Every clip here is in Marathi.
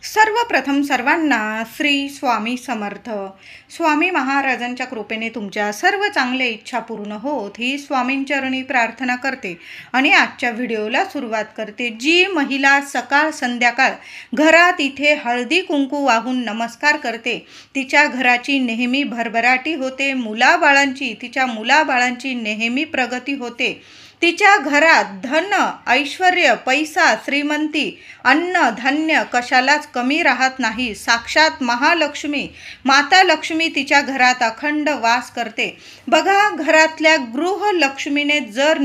सर्वप्रथम सर्वांना श्री स्वामी समर्थ. स्वामी महाराजांच्या कृपेने तुमच्या सर्व चांगल्या इच्छा पूर्ण होत ही स्वामींचरणी प्रार्थना करते आणि आजच्या व्हिडिओला सुरुवात करते. जी महिला सकाळ संध्याकाळ घरात इथे हळदी कुंकू वाहून नमस्कार करते, तिच्या घराची नेहमी भरभराटी होते. तिच्या मुलाबाळांची नेहमी प्रगती होते. तिच्या घरात धन, ऐश्वर्य, पैसा, श्रीमंती, अन्न धान्य कशालाच कमी राहत नाही. साक्षात महालक्ष्मी माता लक्ष्मी तिच्या घरात अखंड वास करते. बघा, घरातल्या गृहलक्ष्मीने जर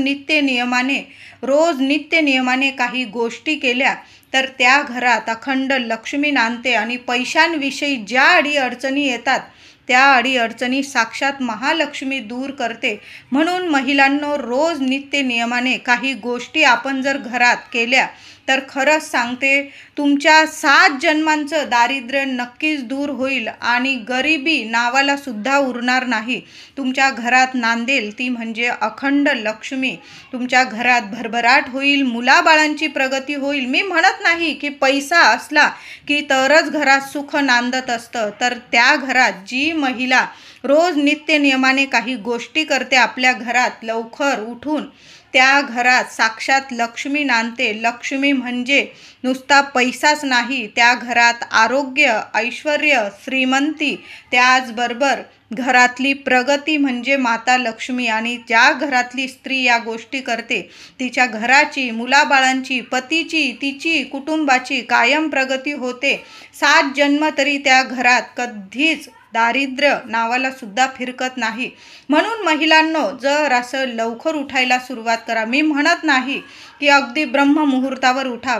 रोज नित्य नियमाने काही गोष्टी केल्या तर त्या घरात अखंड लक्ष्मी नांदते आणि पैशांविषयी ज्या अडीअडचणी येतात त्या अडीअडचणी साक्षात महालक्ष्मी दूर करते. म्हणून महिलांनो, रोज नित्य नियमाने काही गोष्टी आपण जर घरात केल्या तर खरंच सांगते, तुमच्या 7 जन्मांचं दारिद्र्य नक्कीच दूर होईल आणि गरिबी नावाला सुद्धा उरणार नाही. तुमच्या घरात नांदेल ती म्हणजे अखंड लक्ष्मी. तुमच्या घरात भरभराट होईल, मुलाबाळांची प्रगती होईल. मी म्हणत नाही की पैसा असला की तरच घरात सुख नांदत असतं, तर त्या घरात जी महिला रोज नित्य नियमाने काही गोष्टी करते, आपल्या घरात लवकर उठून त्या घरात साक्षात लक्ष्मी नांदते. लक्ष्मी म्हणजे नुसता पैसाच नाही, त्या घरात आरोग्य, ऐश्वर्य, श्रीमंती, त्याचबरोबर घरातली प्रगती म्हणजे माता लक्ष्मी. आणि ज्या घरातली स्त्री या गोष्टी करते तिच्या घराची, मुलाबाळांची, पतीची, तिची, कुटुंबाची कायम प्रगती होते. 7 जन्म तरी त्या घरात कधीच दारिद्र्य नावाला सुद्धा फिरकत नाही. म्हणून महिलांनो, जर असं लवकर उठायला सुरुवात करा. मी म्हणत नाही की अगदी ब्रह्ममुहूर्तावर उठा,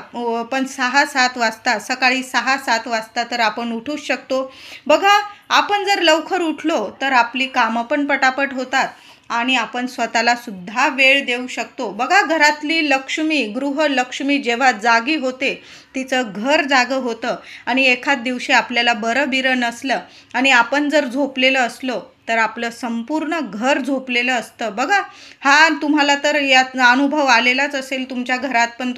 पण 6-7 वाजता, सकाळी 6-7 वाजता तर आपण उठूच शकतो. बघा, आपण जर लवकर उठलो तर आपली कामं पण पटापट होतात आणि आपण स्वतःला सुद्धा वेळ देऊ शकतो. बघा, घरातली लक्ष्मी, गृहलक्ष्मी जेव्हा जागी होते, तिचं घर जागं होतं आणि एखाद दिवशी आपल्याला बरं नसलं आणि आपण जर झोपलेलं असलो तर आपलं संपूर्ण घर झोपलेलं असतं. बघा, हा तुम्हाला तर यात अनुभव आलेलाच असेल तुमच्या घरात, पण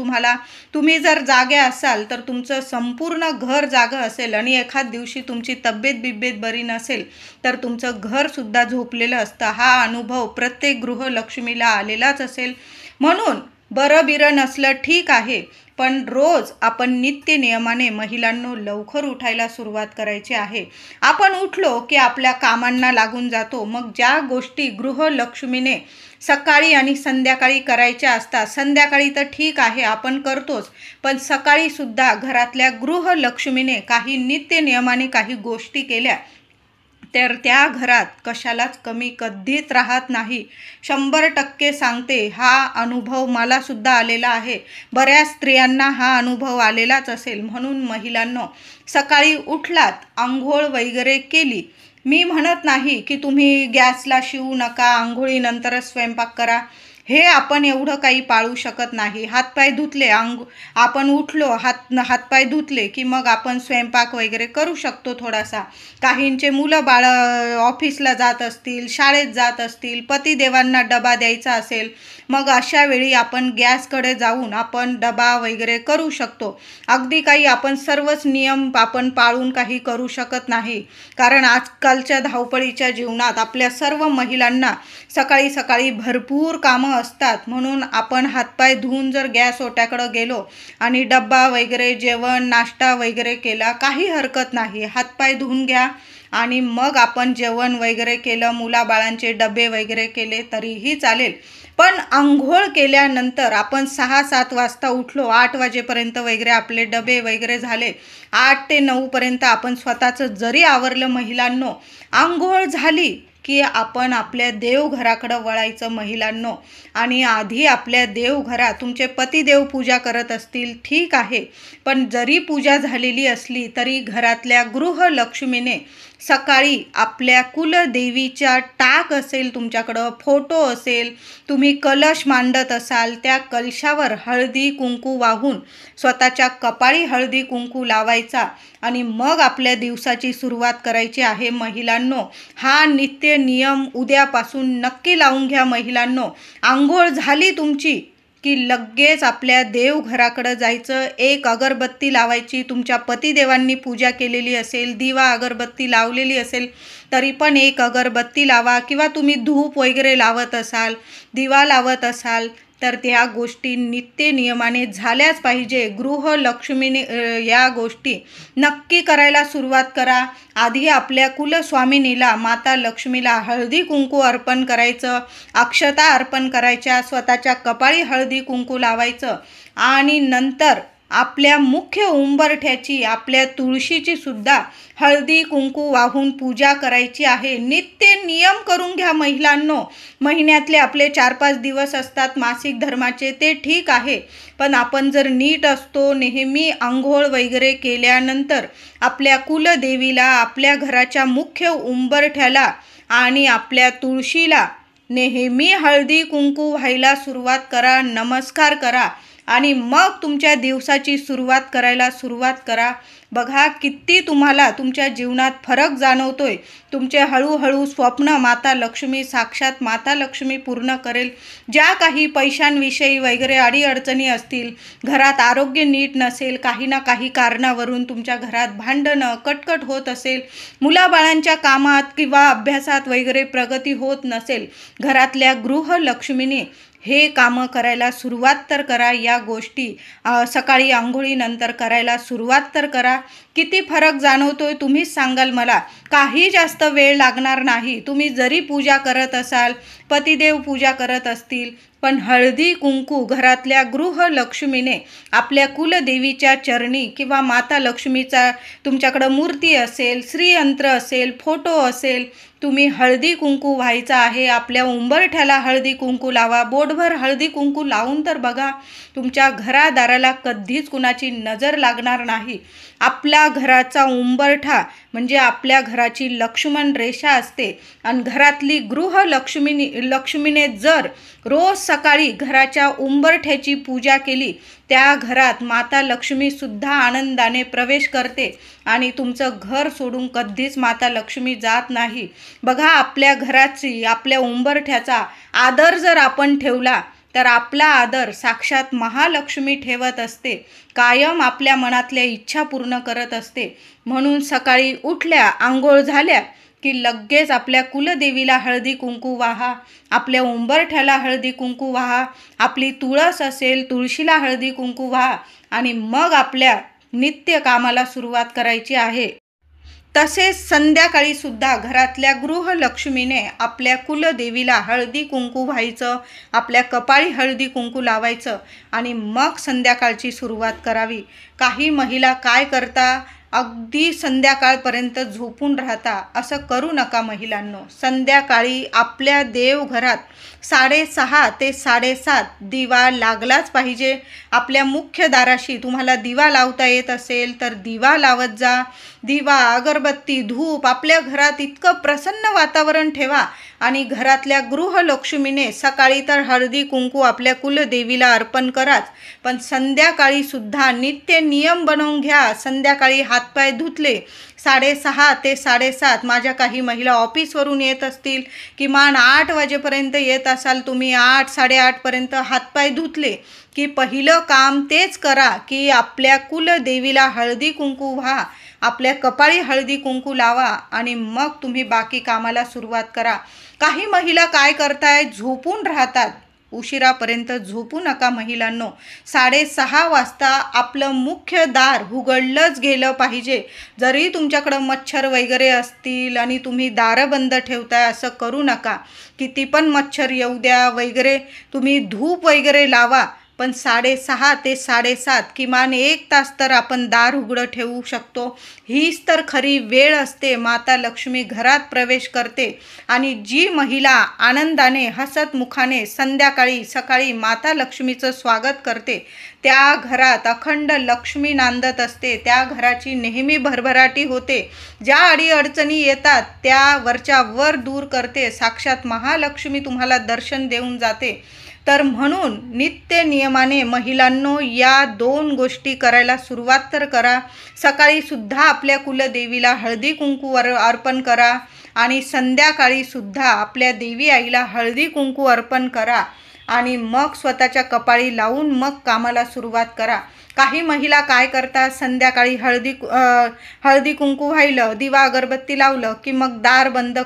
तुम्ही जर जागे असाल तर तुमचं संपूर्ण घर जागं असेल आणि एखाद दिवशी तुमची तब्येत बरी नसेल तर तुमचं घरसुद्धा झोपलेलं असतं. हा अनुभव प्रत्येक गृहलक्ष्मीला आलेलाच असेल. म्हणून बरं नसलं ठीक आहे, पण रोज आपण नित्य नियमाने महिलांनो लवकर उठायला सुरुवात करायची आहे. आपण उठलो की आपल्या कामांना लागून जातो. मग ज्या गोष्टी गृहलक्ष्मीने सकाळी आणि संध्याकाळी करायच्या असतात, संध्याकाळी तर ठीक आहे आपण करतोच, पण सकाळी सुद्धा घरातल्या गृहलक्ष्मीने काही नित्य नियमाने काही गोष्टी केल्या तर त्या घरात कशालाच कमी कधीच राहत नाही. 100% सांगते, हा अनुभव मला सुद्धा आलेला आहे. बऱ्याच स्त्रियांना हा अनुभव आलेलाच असेल. म्हणून महिलांनो, सकाळी उठलात, आंघोळ वगैरे केली, मी म्हणत नाही की तुम्ही गॅसला शिवू नका, आंघोळीनंतरच स्वयंपाक करा, हे आपण एवढं काही पाळू शकत नाही. हातपाय धुतले, आपण उठलो, हातपाय धुतले की मग आपण स्वयंपाक वगैरे करू शकतो थोडासा. काहींचे मुलं बाळ ऑफिसला जात असतील, शाळेत जात असतील, पतिदेवांना डबा द्यायचा असेल, मग अशा वेळी आपण गॅसकडे जाऊन आपण डबा वगैरे करू शकतो. अगदी काही आपण सर्वच नियम आपण पाळून काही करू शकत नाही, कारण आजकालच्या धावपळीच्या जीवनात आपल्या सर्व महिलांना सकाळी सकाळी भरपूर कामं असतात. म्हणून आपण हातपाय धुवून जर गॅस ओट्याकडं गेलो आणि डब्बा वगैरे, जेवण, नाश्ता वगैरे केला, काही हरकत नाही. हातपाय धुवून घ्या आणि मग आपण जेवण वगैरे केलं, मुलाबाळांचे डबे वगैरे केले तरीही चालेल. पण आंघोळ केल्यानंतर आपण 6-7 वाजता उठलो, 8 वाजेपर्यंत वगैरे आपले डबे वगैरे झाले, 8 ते 9 पर्यंत आपण स्वतःचं जरी आवरलं महिलांनो, आंघोळ झाली की आपण आपल्या देवघराकडं वळायचं महिलांनो. आणि आधी आपल्या देवघरात तुमचे पतिदेव पूजा करत असतील ठीक आहे, पण जरी पूजा झालेली असली तरी घरातल्या गृहलक्ष्मीने सकाळी आपल्या कुलदेवीच्या टाक असेल, तुमच्याकडं फोटो असेल, तुम्ही कलश मांडत असाल, त्या कलशावर हळदी कुंकू वाहून स्वतःच्या कपाळी हळदी कुंकू लावायचा आणि मग आपल्या दिवसाची सुरुवात करायची आहे महिलांनो. हा नित्य नियम उद्यापासून नक्की लावून घ्या महिलांनो. आंघोळ झाली तुमची की लगेच आपल्या देवघराकडं जायचं, एक अगरबत्ती लावायची. तुमच्या पतिदेवांनी पूजा केलेली असेल, दिवा अगरबत्ती लावलेली असेल तरी पण एक अगरबत्ती लावा, किंवा तुम्ही धूप वगैरे लावत असाल, दिवा लावत असाल तर त्या गोष्टी नित्य नियमाने झाल्याच पाहिजे. गृहलक्ष्मीने या गोष्टी नक्की करायला सुरुवात करा. आधी आपल्या कुलस्वामिनीला माता लक्ष्मीला हळदी कुंकू अर्पण करायचं, अक्षता अर्पण करायच्या, स्वतःच्या कपाळी हळदी कुंकू लावायचं आणि नंतर आपल्या मुख्य उंबरठ्याची, आपल्या तुळशीची सुद्धा हळदी कुंकू वाहून पूजा करायची आहे. नित्य नियम करून घ्या महिलांनो. महिन्यातले आपले 4-5 दिवस असतात मासिक धर्माचे, ते ठीक आहे, पण आपण जर नीट असतो, नेहमी आंघोळ वगैरे केल्यानंतर आपल्या कुलदेवीला, आपल्या घराच्या मुख्य उंबरठ्याला आणि आपल्या तुळशीला नेहमी हळदी कुंकू व्हायला सुरुवात करा, नमस्कार करा आणि मग तुमच्या दिवसाची सुरुवात करायला सुरुवात करा. बघा किती तुम्हाला तुमच्या जीवनात फरक जाणवतोय. तुमचे हळूहळू स्वप्न माता लक्ष्मी, साक्षात माता लक्ष्मी पूर्ण करेल. ज्या काही पैशांविषयी वगैरे अडीअडचणी असतील, घरात आरोग्य नीट नसेल, काही ना काही कारणावरून तुमच्या घरात भांडणं, कटकट होत असेल, मुलाबाळांच्या कामात किंवा अभ्यासात वगैरे प्रगती होत नसेल, घरातल्या गृहलक्ष्मीने हे कामं करायला सुरुवात तर करा. या गोष्टी सकाळी आंघोळीनंतर करायला सुरुवात तर करा. किती फरक जाणवतोय तुम्हीच सांगाल मला. काही जास्त वेळ लागणार नाही. तुम्ही जरी पूजा करत असाल, पतिदेव पूजा करत असतील, पण हळदी कुंकू घरातल्या गृहलक्ष्मीने आपल्या कुलदेवीच्या चरणी किंवा माता लक्ष्मीचा तुमच्याकडं मूर्ती असेल, श्रीयंत्र असेल, फोटो असेल, तुम्ही हळदी कुंकू व्हायचा आहे. आपल्या उंबरठ्याला हळदी कुंकू लावा. बोटभर हळदी कुंकू लावून तर बघा, तुमच्या घरादाराला कधीच कुणाची नजर लागणार नाही. आपल्या घराचा उंबरठा म्हणजे आपल्या घराची लक्ष्मण रेषा असते आणि घरातली लक्ष्मीने जर रोज सकाळी घराच्या उंबरठ्याची पूजा केली, त्या घरात माता लक्ष्मीसुद्धा आनंदाने प्रवेश करते आणि तुमचं घर सोडून कधीच माता लक्ष्मी जात नाही. बघा, आपल्या घराची, आपल्या उंबरठ्याचा आदर जर आपण ठेवला तर आपला आदर साक्षात महालक्ष्मी ठेवत असते. कायम आपल्या मनातल्या इच्छा पूर्ण करत असते. म्हणून सकाळी उठल्या, आंघोळ झाल्या की लगेच आपल्या कुलदेवीला हळदी कुंकू वाहा, आपल्या उंबरठ्याला हळदी कुंकू वाहा, आपली तुळस असेल तुळशीला हळदी कुंकू वाहा आणि मग आपल्या नित्य कामाला सुरुवात करायची आहे. तसेच संध्याकाळी सुद्धा घरातल्या गृहलक्ष्मीने आपल्या कुलदेवीला हळदी कुंकू व्हायचं, आपल्या कपाळी हळदी कुंकू लावायचं आणि मग संध्याकाळची सुरुवात करावी. काही महिला काय करता, अगदी संध्याकाळपर्यंत झोपून राहता. असं करू नका महिलांनो. संध्याकाळी आपल्या देवघरात 6:30 ते 7:30 दिवा लागलाच पाहिजे. आपल्या मुख्य दाराशी तुम्हाला दिवा लावता येत असेल तर दिवा लावत जा. दिवा, अगरबत्ती, धूप, आपल्या घरात इतकं प्रसन्न वातावरण ठेवा आणि घरातल्या गृहलक्ष्मीने सकाळी तर हळदी कुंकू आपल्या कुलदेवीला अर्पण कराच, पण संध्याकाळी सुद्धा नित्य नियम बनवून घ्या. संध्याकाळी हातपाय धुतले, 6:30 ते 7:30, माझ्या काही महिला ऑफिसवरून येत असतील, किमान 8 वाजेपर्यंत येत असाल तुम्ही, 8, 8:30पर्यंत हातपाय धुतले की पहिलं काम तेच करा की आपल्या कुलदेवीला हळदी कुंकू व्हा, आपल्या कपाळी हळदी कुंकू लावा आणि मग तुम्ही बाकी कामाला सुरुवात करा. काही महिला काय करताय, झोपून राहतात. उशिरापर्यंत झोपू नका महिलांनो. 6:30 वाजता आपलं मुख्य दार उघडलंच गेलं पाहिजे. जरी तुमच्याकडं मच्छर वगैरे असतील आणि तुम्ही दारं बंद ठेवताय, असं करू नका. किती पण मच्छर येऊ द्या वगैरे, तुम्ही धूप वगैरे लावा, पण 6:30 ते 7:30 किमान 1 तास तर आपण दार उघडं ठेवू शकतो. हीच तर खरी वेळ असते. माता लक्ष्मी घरात प्रवेश करते आणि जी महिला आनंदाने हसत मुखाने संध्याकाळी सकाळी माता लक्ष्मीचं स्वागत करते, त्या घरात अखंड लक्ष्मी नांदत असते. त्या घराची नेहमी भरभराटी होते. ज्या अडीअडचणी येतात त्या वरच्या वर दूर करते. साक्षात महालक्ष्मी तुम्हाला दर्शन देऊन जाते. तर म्हणून नित्य नियमाने महिलांनो या 2 गोष्टी करायला सुरुवात तर करा. सकाळी सुद्धा आपल्या कुलदेवीला हळदी कुंकू अर्पण करा आणि संध्याकाळी सुद्धा आपल्या देवी आईला हळदी कुंकू अर्पण करा आणि मग स्वतःच्या कपाळी लावून मग कामाला सुरुवात करा. काही महिला काय करतात, संध्याकाळी हळदी कुंकू वाहिलं, दिवा अगरबत्ती लावलं की मग दार बंद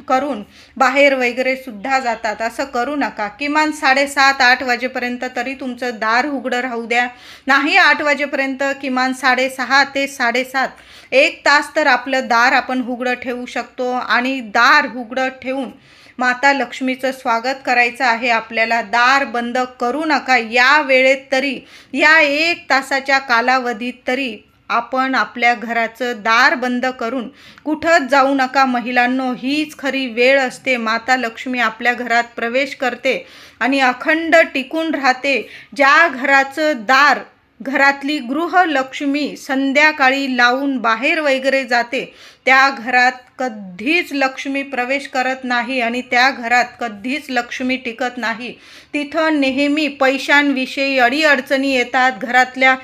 करून बाहेर वगैरे सुद्धा जातात. असं करू नका. किमान 7:30-8 वाजेपर्यंत तरी तुमचं दार उघडं राहू द्या. नाही 8 वाजेपर्यंत, किमान 6:30 ते 7:30 1 तास तर आपलं दार आपण उघडं ठेवू शकतो. आणि दार उघडं ठेवून माता लक्ष्मीचं स्वागत करायचं आहे आपल्याला. दार बंद करू नका. या वेळेत तरी, या 1 तासाच्या कालावधीत तरी आपण आपल्या घराचं दार बंद करून कुठंच जाऊ नका महिलांनो. हीच खरी वेळ असते. माता लक्ष्मी आपल्या घरात प्रवेश करते आणि अखंड टिकून राहते. ज्या घराचं दार, घरातली गृहलक्ष्मी संध्याकाळी लावून बाहेर वगैरे जाते, त्या घरात कधीच लक्ष्मी प्रवेश करत नाही आणि त्या घरात कधीच लक्ष्मी टिकत नाही. तिथं नेहमी पैशांविषयी अडीअडचणी येतात. घरातल्या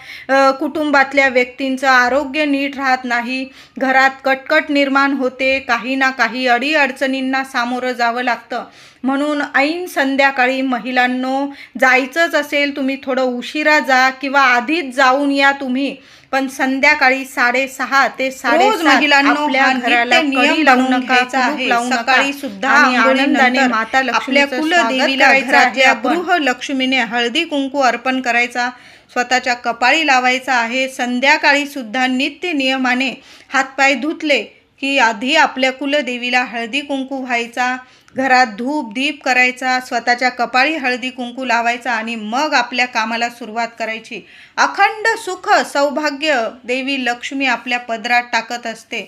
कुटुंबातल्या व्यक्तींचं आरोग्य नीट राहत नाही. घरात कटकट निर्माण होते. काही ना काही अडीअडचणींना सामोरं जावं लागतं. म्हणून ऐन संध्याकाळी महिलांनो, जायचंच असेल तुम्ही थोडं उशिरा जा किंवा आधीच जाऊन या तुम्ही, पण संध्याकाळी 6:30 ते 7:30 महिलांनो आपल्या घराला कडी लावून घ्यायचा आहे. सकाळी सुद्धा आनंदाने माता लक्ष्मीच्या कुलदेवीला घरातल्या गृहलक्ष्मीने हळदी कुंकू अर्पण करायचा, स्वतःच्या कपाळी लावायचा आहे. संध्याकाळी सुद्धा नित्य नियमाने हातपाय धुतले की आधी आपल्या कुलदेवीला हळदी कुंकू व्हायचा, घरात धूप दीप करायचा, स्वतःच्या कपाळी हळदी कुंकू लावायचा आणि मग आपल्या कामाला सुरुवात करायची. अखंड सुख सौभाग्य देवी लक्ष्मी आपल्या पदरात टाकत असते.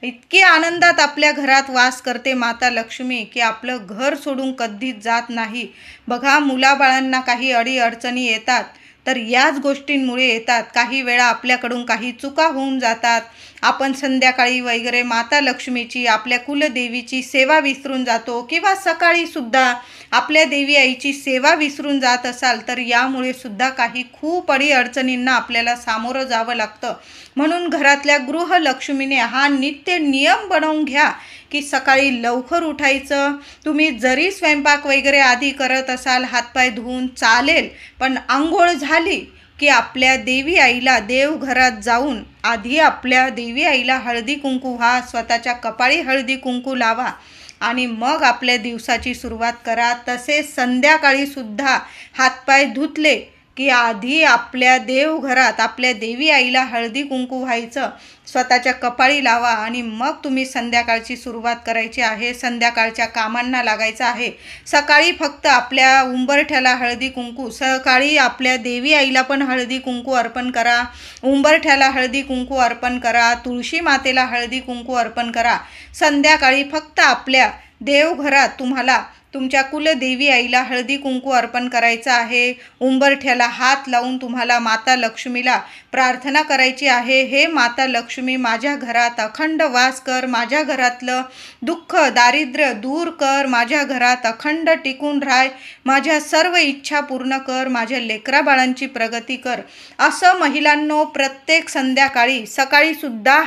इतकी आनंदात आपल्या घरात वास करते माता लक्ष्मी की आपलं घर सोडून कधीच जात नाही. बघा, मुलाबाळांना काही अडीअडचणी येतात तर याच गोष्टींमुळे येतात. काही वेळा आपल्याकडून काही चुका होऊन जातात. आपण संध्याकाळी वगैरे माता लक्ष्मीची, आपल्या कुलदेवीची सेवा विसरून जातो किंवा सकाळी सुद्धा आपल्या देवी आईची सेवा विसरून जात असाल तर यामुळे सुद्धा काही खूप अडीअडचणींना आपल्याला सामोरं जावं लागतं. म्हणून घरातल्या गृहलक्ष्मीने हा नित्य नियम बनवून घ्या की सकाळी लवकर उठायचं. तुम्ही जरी स्वयंपाक वगैरे आधी करत असाल हातपाय धुवून चालेल, पण आंघोळ झाली की आपल्या देवी आईला देवघरात जाऊन आधी आपल्या देवी आईला हळदी कुंकू व्हा, स्वतःच्या कपाळी हळदी कुंकू लावा आणि मग आपल्या दिवसाची सुरुवात करा. तसेच संध्याकाळी सुद्धा हातपाय धुतले की आधी आपल्या देवघरात आपल्या देवी आईला हळदी कुंकू व्हायचं, स्वतःच्या कपाळी लावा आणि मग तुम्ही संध्याकाळची सुरुवात करायची आहे. संध्याकाळच्या कामांना लागायचं आहे. सकाळी फक्त आपल्या उंबरठ्याला हळदी कुंकू, सकाळी आपल्या देवी आईला पण हळदी कुंकू अर्पण करा, उंबरठ्याला हळदी कुंकू अर्पण करा, तुळशी मातेला हळदी कुंकू अर्पण करा. संध्याकाळी फक्त आपल्या देवघरात तुम्हाला तुमच्या कुलदेवी आईला हळदी कुंकू अर्पण करायचं आहे. उंबरठ्याला हात लावून तुम्हाला माता लक्ष्मीला प्रार्थना करायची आहे. हे माता लक्ष्मी, माझ्या घरात अखंड वास कर, माझ्या घरातलं दुःख दारिद्र्य दूर कर, माझ्या घरात अखंड टिकून राह, माझ्या सर्व इच्छा पूर्ण कर, माझ्या लेकराबाळांची प्रगती कर. असं महिलांनो प्रत्येक संध्याकाळी, सकाळी सुद्धा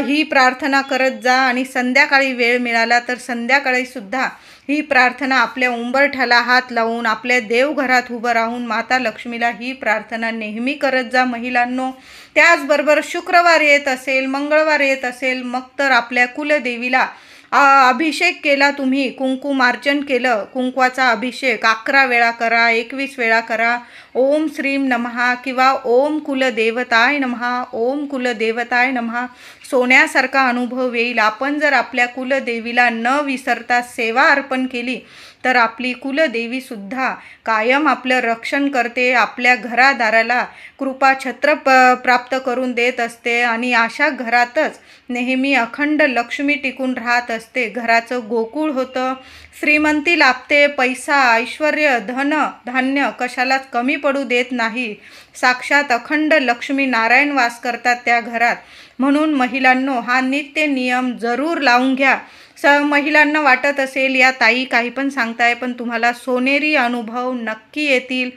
ही प्रार्थना करत जा आणि संध्याकाळी वेळ मिळाला तर संध्याकाळी सुद्धा ही प्रार्थना आपल्या उंबरठ्याला हात लावून आपल्या देवघरात उभं राहून माता लक्ष्मीला ही प्रार्थना नेहमी करत जा महिलांनो. त्याचबरोबर शुक्रवार येत असेल, मंगळवार येत असेल, मग तर आपल्या कुलदेवीला अभिषेक केला, तुम्ही कुंकुमार्चन केलं, कुंकवाचा अभिषेक 11 वेळा करा, 21 वेळा करा. ओम श्रीम नमः किंवा ओम कुलदेवताय नमः, ओम कुलदेवताय नमः. सोन्यासारखा अनुभव येईल. आपण जर आपल्या कुलदेवीला न विसरता सेवा अर्पण केली तर आपली कुलदेवी सुद्धा कायम आपलं रक्षण करते, आपल्या घरादाराला कृपा छत्र प्राप्त करून देत असते आणि अशा घरातच नेहमी अखंड लक्ष्मी टिकून राहत असते. घराचं गोकुळ होतं, श्रीमंती लाभते, पैसा ऐश्वर धन धान्य कशालाच कमी पडू देत नाही. साक्षात अखंड लक्ष्मी नारायण वास करतात त्या घरात. म्हणून महिलांनो हा नित्य नियम जरूर लावून घ्या. महिलांना वाटत असेल या ताई काही पण सांगताय, पण तुम्हाला सोनेरी अनुभव नक्की येतील.